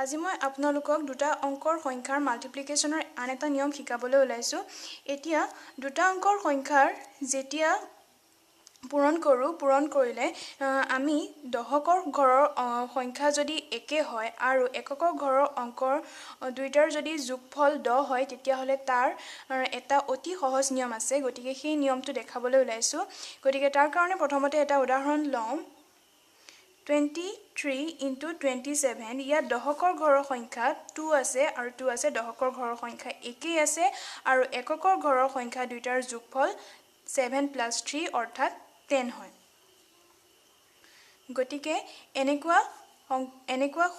আজি মই আপোনালোকক দুটা অংকৰ সংখ্যাৰ মাল্টিপ্লিকেশনৰ আন এটা নিয়ম শিকাবলৈ ওলাইছো। এতিয়া দুটা অংকৰ সংখ্যাৰ যেতিয়া পূৰণ কৰিলে আমি দশকৰ ঘৰৰ সংখ্যা যদি একে হয় আৰু এককৰ ঘৰৰ অংকৰ দুইটাৰ যদি যোগফল 10 হয় তেতিয়া হলে তাৰ এটা অতি সহজ নিয়ম আছে। গতিকে সেই নিয়মটো দেখাবলৈ ওলাইছো। গতিকে তাৰ কাৰণে প্ৰথমতে এটা উদাহৰণ লম। 23 into 27 ইয়াত দশকৰ ঘৰৰ সংখ্যা 2 আছে আৰু 2 আছে। দশকৰ ঘৰৰ সংখ্যা একেই আছে আৰু এককৰ ঘৰৰ সংখ্যা দুইটাৰ যোগফল 7 plus 3 অৰ্থাৎ 10 হয়। গতিকে এনেকুৱা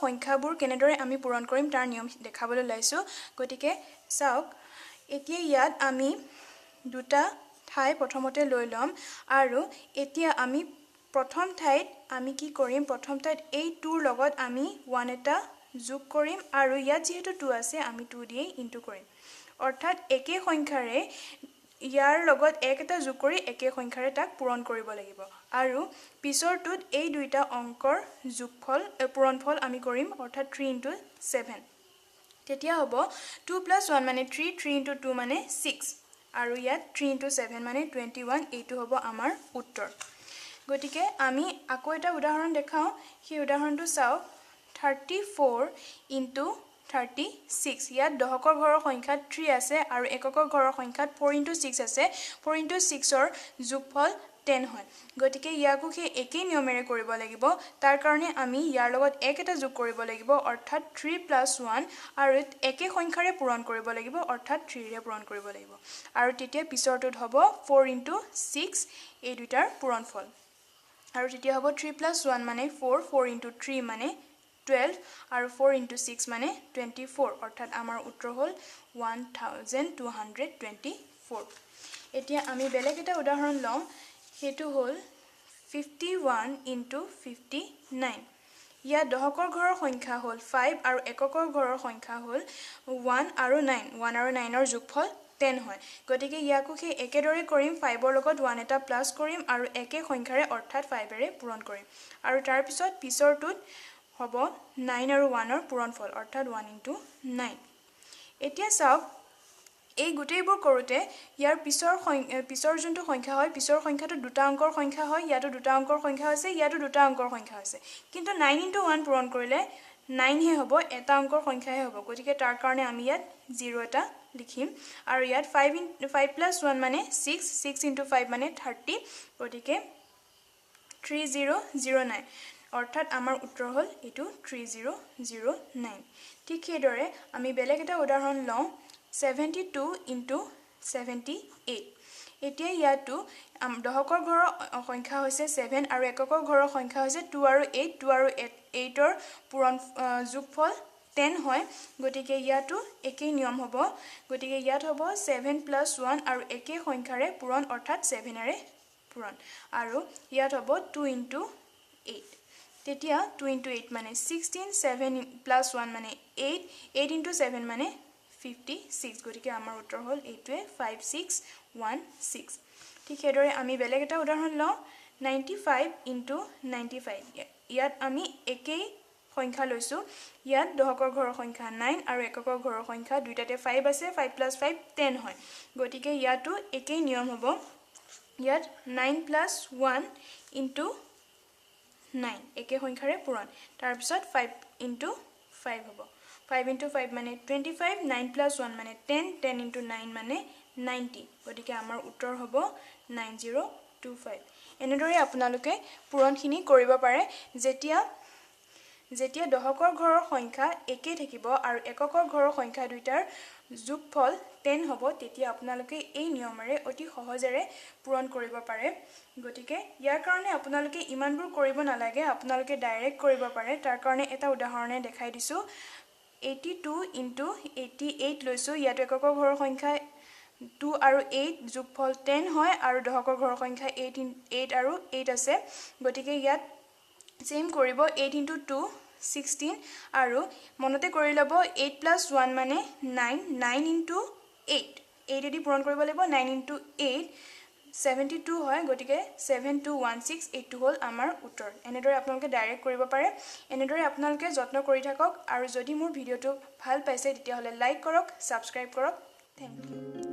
সংখ্যাবোৰ কেনেদৰে আমি পূৰণ কৰিম তাৰ নিয়ম দেখাবলৈ ওলাইছো। গতিকে চাওক, এতিয়া ইয়াত আমি দুটা ঠাই প্ৰথমতে লৈ লম আৰু এতিয়া আমি প্ৰথম ঠাইত আমি কি কৰিম, প্ৰথম ঠাইত এই 2 ৰ লগত আমি 1 এটা যোগ কৰিম আৰু ইয়াত যেহেতু 2 আছে আমি 2 দিয়ে ইনটু কৰিম। অৰ্থাৎ একে সংখ্যাৰে ইয়াৰ লগত 1 এটা যোগ কৰি একে সংখ্যাৰে তাক পূৰণ কৰিব লাগিব আৰু পিছৰটোত এই দুইটা অংকৰ যোগফল পূৰণফল আমি কৰিম অৰ্থাৎ 3 into 7। তেতিয়া হ'ব 2 plus 1 মানে 3, 3 into 2 মানে 6 আৰু ইয়াত 3 into 7 মানে 21। এইটো হ'ব আমাৰ উত্তৰ। গতিকে আমি আকৌ এটা উদাহৰণ দেখাও। সেই উদাহৰণটো চাওক, 34 into 36 ইয়াত দশকৰ ঘৰৰ সংখ্যাত 3 আছে আৰু এককৰ ঘৰৰ সংখ্যাত 4 into 6 আছে। 4 into 6 ৰ যোগফল 10 হয়। গতিকে ইয়াকো সেই একেই নিয়মেৰে কৰিব লাগিব। তাৰ কাৰণে আমি ইয়াৰ লগত 1 এটা যোগ কৰিব লাগিব অৰ্থাৎ 3 plus 1 আৰু একে সংখ্যাৰে পূৰণ কৰিব লাগিব অৰ্থাৎ 3 ৰে পূৰণ কৰিব লাগিব আৰু তেতিয়া পিছৰটোত হ'ব 4 into 6 এই দুটাৰ পূৰণফল আৰু তেতিয়া হ'ব 3 plus 1 মানে 4, 4 into 3 মানে 12 আৰু 4 into 6 মানে 24 অৰ্থাৎ আমাৰ উত্তৰ হ'ল 1224। এতিয়া আমি বেলেগ এটা উদাহৰণ লওঁ। সেইটো হ'ল 51 into 59 ইয়াত দশকৰ ঘৰৰ সংখ্যা হ'ল 5 আৰু এককৰ ঘৰৰ সংখ্যা হ'ল 1 আৰু 9। 1 আৰু 9 ৰ যোগফল 10 হয়। গতিকে ইয়াকো সেই একেদৰে কৰিম। 5 ৰ লগত 1 এটা প্লাস কৰিম আৰু একে সংখ্যাৰে অৰ্থাৎ 5 ৰে পূৰণ কৰিম আৰু তাৰ পিছৰটোত হ'ব 9 আৰু 1 ৰ পূৰণফল অৰ্থাৎ 1 into 9। এতিয়া চাওক, এই গোটেইবোৰ কৰোতে ইয়াৰ পিছৰ যোনটো সংখ্যা হয়, পিছৰ সংখ্যাটো দুটা অংকৰ সংখ্যা হয়। ইয়াতো দুটা অংকৰ সংখ্যা আছে, ইয়াতো দুটা অংকৰ সংখ্যা আছে। কিন্তু 9 into 1 পূৰণ কৰিলে 9 হে হ'ব, এটা অংকৰ সংখ্যাহে হ'ব। গতিকে তাৰ কাৰণে আমি ইয়াত 0 এটা লিখিম আৰু ইয়াত 5 plus 1 মানে 6, 6 into 5 মানে 30। গতিকে 3009 অৰ্থাৎ আমাৰ উত্তৰ হ'ল এইটো 3009। ঠিক সেইদৰে আমি বেলেগ এটা উদাহৰণ লওঁ। 72 into 78 এতিয়া ইয়াতো দশকৰ ঘৰৰ সংখ্যা হৈছে 7 আৰু এককৰ ঘৰৰ সংখ্যা হৈছে 2 আৰু 8। 2 আৰু 8 ৰ যোগফল 10 হয়। গতিকে ইয়াতো একেই নিয়ম হ'ব। গতিকে ইয়াত হ'ব 7 plus 1 আৰু একে সংখ্যাৰে পূৰণ অৰ্থাৎ 7 ৰে পূৰণ আৰু ইয়াত হ'ব 2 into 8। তেতিয়া 2 into 8 মানে 16, 7 plus 1 মানে 8, 8 into 7 মানে 56। গতিকে আমাৰ উত্তৰ হ'ল এইটোৱে 5616। ঠিক সেইদৰে আমি বেলেগ এটা উদাহৰণ লওঁ। 95 into 95 ইয়াত আমি একেই সংখ্যা লৈছো। ইয়াত দশকৰ ঘৰৰ সংখ্যা 9 আৰু এককৰ ঘৰৰ সংখ্যা দুইটাতে 5 আছে। 5 plus 5 10 হয়। গতিকে ইয়াতো একেই নিয়ম হ'ব। ইয়াত 9 plus 1 into 9 একে সংখ্যাৰে পূৰণ। তাৰ পিছত 5 into 5 হ'ব। 5 into 5 মানে 25, 9 plus 1 মানে 10, 10 into 9 মানে 90। গতিকে আমাৰ উত্তৰ হ'ব 9025। এনেদৰে আপোনালোকে পূৰণখিনি কৰিব পাৰে। যেতিয়া দশকৰ ঘৰৰ সংখ্যা একে থাকিব আৰু এককৰ ঘৰৰ সংখ্যা দুইটাৰ যোগফল 10 হ'ব তেতিয়া আপোনালোকে এই নিয়মেৰে অতি সহজেৰে পূৰণ কৰিব পাৰে। গতিকে ইয়াৰ কাৰণে আপোনালোকে ইমানবোৰ কৰিব নালাগে, আপোনালোকে ডাইৰেক্ট কৰিব পাৰে। তাৰ কাৰণে এটা উদাহৰণে দেখাই দিছো। 82 into 88 লৈছো। ইয়াত এককৰ ঘৰৰ সংখ্যা 2 আৰু 8 যোগফল 10 হয় আৰু দশকৰ ঘৰৰ সংখ্যা 8 আৰু 8 আছে। গতিকে ইয়াত সেম কৰিব 8 into 2 16 আৰু মনতে কৰি ল'ব 8 plus 1 মানে 9, 9 into 8 8 এদি পূৰণ কৰিব লাগিব। 9 into 8 72 হয় গতিকে 7216 এইটো হ'ল আমাৰ উত্তৰ এনেদৰে আপোনালোকে ডাইৰেক্ট কৰিব পাৰে এনেদৰে আপোনালোকে যত্ন কৰি থাকক আৰু যদি মোৰ ভিডিওটো ভাল পাইছে তেতিয়াহ'লে লাইক কৰক সাবস্ক্ৰাইব কৰক থ্যাংক ইউ